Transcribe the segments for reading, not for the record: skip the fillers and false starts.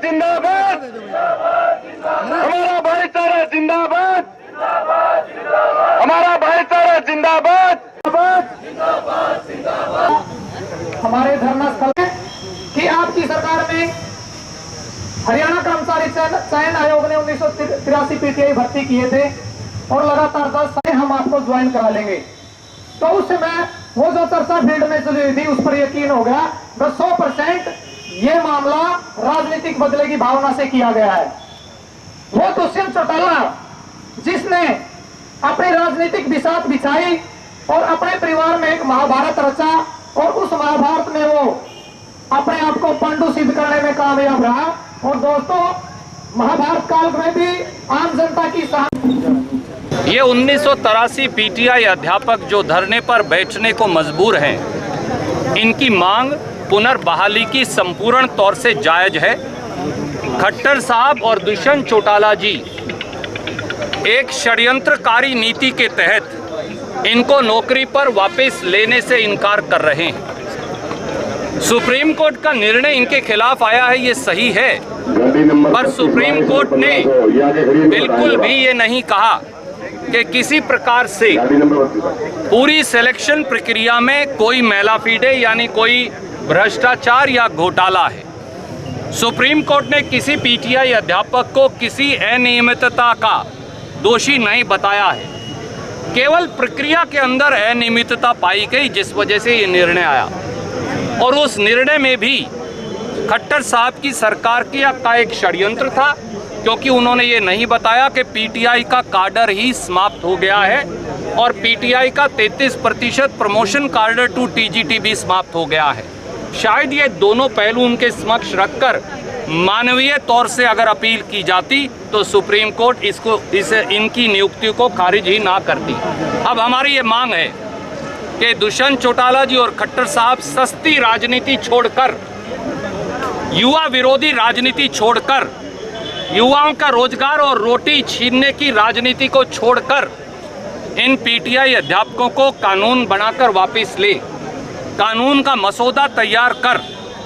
जिंदाबाद, हमारा भाईचारा जिंदाबाद, हमारा भाईचारा जिंदाबाद। हमारे धरना स्थल है कि आपकी सरकार में हरियाणा कर्मचारी चयन आयोग ने 1983 पीटीआई भर्ती किए थे और लगातार 10 साल हम आपको ज्वाइन करा लेंगे। तो उस समय वो जो चर्चा फील्ड में चली हुई थी उस पर यकीन हो गया। 100% ये मामला राजनीतिक बदले की भावना से किया गया है। वो दुष्यंत चौटाला जिसने अपनी राजनीतिक बिसात बिछाई और अपने परिवार में एक महाभारत रचा और उस महाभारत में वो अपने आप को पांडु सिद्ध करने में कामयाब रहा। और दोस्तों, महाभारत काल में भी आम जनता की ये 1983 पीटीआई अध्यापक जो धरने पर बैठने को मजबूर हैं, इनकी मांग पुनर्बहाली की संपूर्ण तौर से जायज है। खट्टर साहब और दुष्यंत चौटाला जी एक षड्यंत्रकारी नीति के तहत इनको नौकरी पर वापस लेने से इनकार कर रहे हैं। सुप्रीम कोर्ट का निर्णय इनके खिलाफ आया है, ये सही है, पर सुप्रीम कोर्ट ने बिल्कुल भी ये नहीं कहा कि किसी प्रकार से पूरी सिलेक्शन प्रक्रिया में कोई मेलाफिडे यानी कोई भ्रष्टाचार या घोटाला है। सुप्रीम कोर्ट ने किसी पीटीआई अध्यापक को किसी अनियमितता का दोषी नहीं बताया है। केवल प्रक्रिया के अंदर अनियमितता पाई गई जिस वजह से ये निर्णय आया। और उस निर्णय में भी खट्टर साहब की सरकार का एक षड्यंत्र था, क्योंकि उन्होंने ये नहीं बताया कि पीटीआई का काडर ही समाप्त हो गया है और पीटीआई का 33% प्रमोशन काडर टू टीजीटी भी समाप्त हो गया है। शायद ये दोनों पहलू उनके समक्ष रखकर मानवीय तौर से अगर अपील की जाती तो सुप्रीम कोर्ट इनकी नियुक्ति को खारिज ही ना करती। अब हमारी ये मांग है कि दुष्यंत चौटाला जी और खट्टर साहब सस्ती राजनीति छोड़कर, युवा विरोधी राजनीति छोड़कर, युवाओं का रोजगार और रोटी छीनने की राजनीति को छोड़कर इन पीटीआई अध्यापकों को कानून बनाकर वापस ले। कानून का मसौदा तैयार कर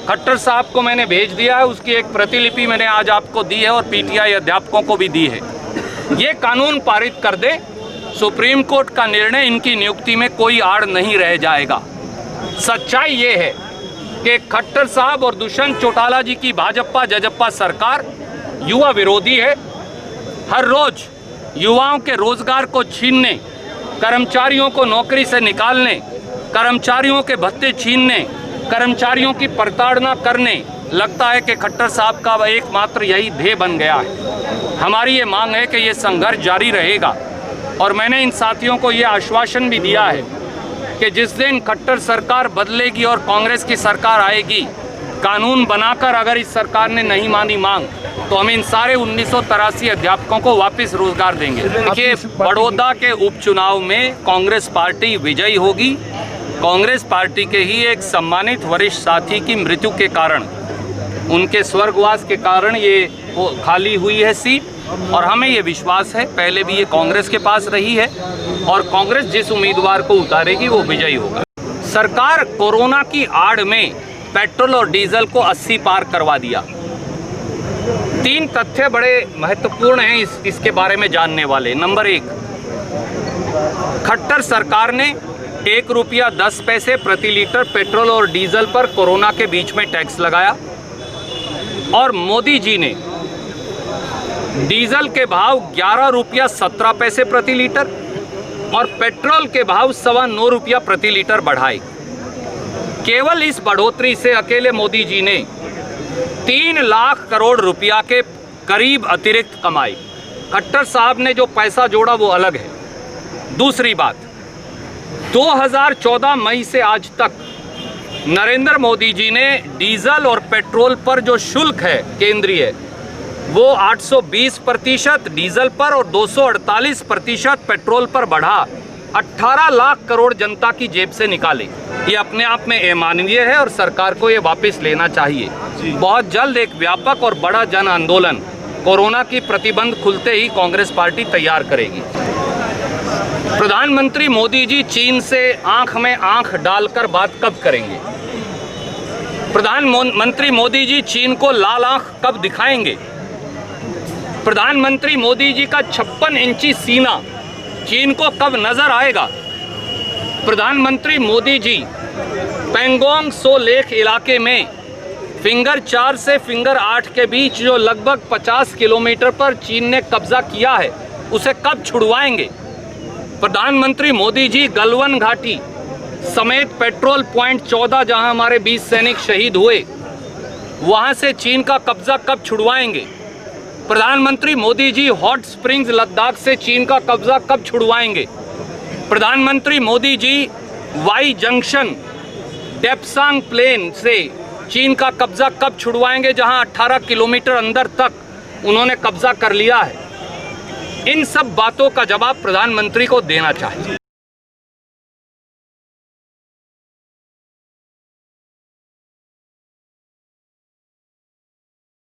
खट्टर साहब को मैंने भेज दिया है, उसकी एक प्रतिलिपि मैंने आज आपको दी है और पीटीआई अध्यापकों को भी दी है। ये कानून पारित कर दे, सुप्रीम कोर्ट का निर्णय इनकी नियुक्ति में कोई आड़ नहीं रह जाएगा। सच्चाई ये है कि खट्टर साहब और दुष्यंत चौटाला जी की भाजपा जजपा सरकार युवा विरोधी है। हर रोज युवाओं के रोजगार को छीनने, कर्मचारियों को नौकरी से निकालने, कर्मचारियों के भत्ते छीनने, कर्मचारियों की प्रताड़ना करने लगता है कि खट्टर साहब का एकमात्र यही ध्येय बन गया है। हमारी ये मांग है कि ये संघर्ष जारी रहेगा और मैंने इन साथियों को ये आश्वासन भी दिया है कि जिस दिन खट्टर सरकार बदलेगी और कांग्रेस की सरकार आएगी, कानून बनाकर अगर इस सरकार ने नहीं मानी मांग तो हम इन सारे 1983 अध्यापकों को वापस रोजगार देंगे। देखिए, बड़ौदा के उपचुनाव में कांग्रेस पार्टी विजयी होगी। कांग्रेस पार्टी के ही एक सम्मानित वरिष्ठ साथी की मृत्यु के कारण, उनके स्वर्गवास के कारण ये खाली हुई है सीट और हमें ये विश्वास है, पहले भी ये कांग्रेस के पास रही है और कांग्रेस जिस उम्मीदवार को उतारेगी वो विजयी होगा। सरकार कोरोना की आड़ में पेट्रोल और डीजल को 80 पार करवा दिया। 3 तथ्य बड़े महत्वपूर्ण हैं इसके बारे में जानने वाले। नंबर 1, खट्टर सरकार ने 1 रुपया 10 पैसे प्रति लीटर पेट्रोल और डीजल पर कोरोना के बीच में टैक्स लगाया और मोदी जी ने डीजल के भाव 11 रुपया 17 पैसे प्रति लीटर और पेट्रोल के भाव 9.25 रुपया प्रति लीटर बढ़ाए। केवल इस बढ़ोतरी से अकेले मोदी जी ने 3 लाख करोड़ रुपया के करीब अतिरिक्त कमाई। खट्टर साहब ने जो पैसा जोड़ा वो अलग है। दूसरी बात, 2014 मई से आज तक नरेंद्र मोदी जी ने डीजल और पेट्रोल पर जो शुल्क है केंद्रीय, वो 820% डीजल पर और 248% पेट्रोल पर बढ़ा 18 लाख करोड़ जनता की जेब से निकाले। ये अपने आप में अमानवीय है और सरकार को ये वापस लेना चाहिए। बहुत जल्द एक व्यापक और बड़ा जन आंदोलन कोरोना की प्रतिबंध खुलते ही कांग्रेस पार्टी तैयार करेगी। प्रधानमंत्री मोदी जी चीन से आंख में आंख डालकर बात कब करेंगे? प्रधानमंत्री मोदी जी चीन को लाल आंख कब दिखाएंगे? प्रधानमंत्री मोदी जी का 56 इंची सीना चीन को कब नजर आएगा? प्रधानमंत्री मोदी जी पेंगोंग सो लेक इलाके में फिंगर 4 से फिंगर 8 के बीच जो लगभग 50 किलोमीटर पर चीन ने कब्जा किया है, उसे कब छुड़वाएंगे? प्रधानमंत्री मोदी जी गलवान घाटी समेत पेट्रोल पॉइंट 14 जहां हमारे 20 सैनिक शहीद हुए, वहां से चीन का कब्जा कब छुड़वाएंगे? प्रधानमंत्री मोदी जी हॉट स्प्रिंग्स लद्दाख से चीन का कब्जा कब छुड़वाएंगे? प्रधानमंत्री Modi ji Y junction Depsang plane से चीन का कब्जा कब छुड़वाएंगे, जहां 18 किलोमीटर अंदर तक उन्होंने कब्जा कर लिया है? इन सब बातों का जवाब प्रधानमंत्री को देना चाहिए।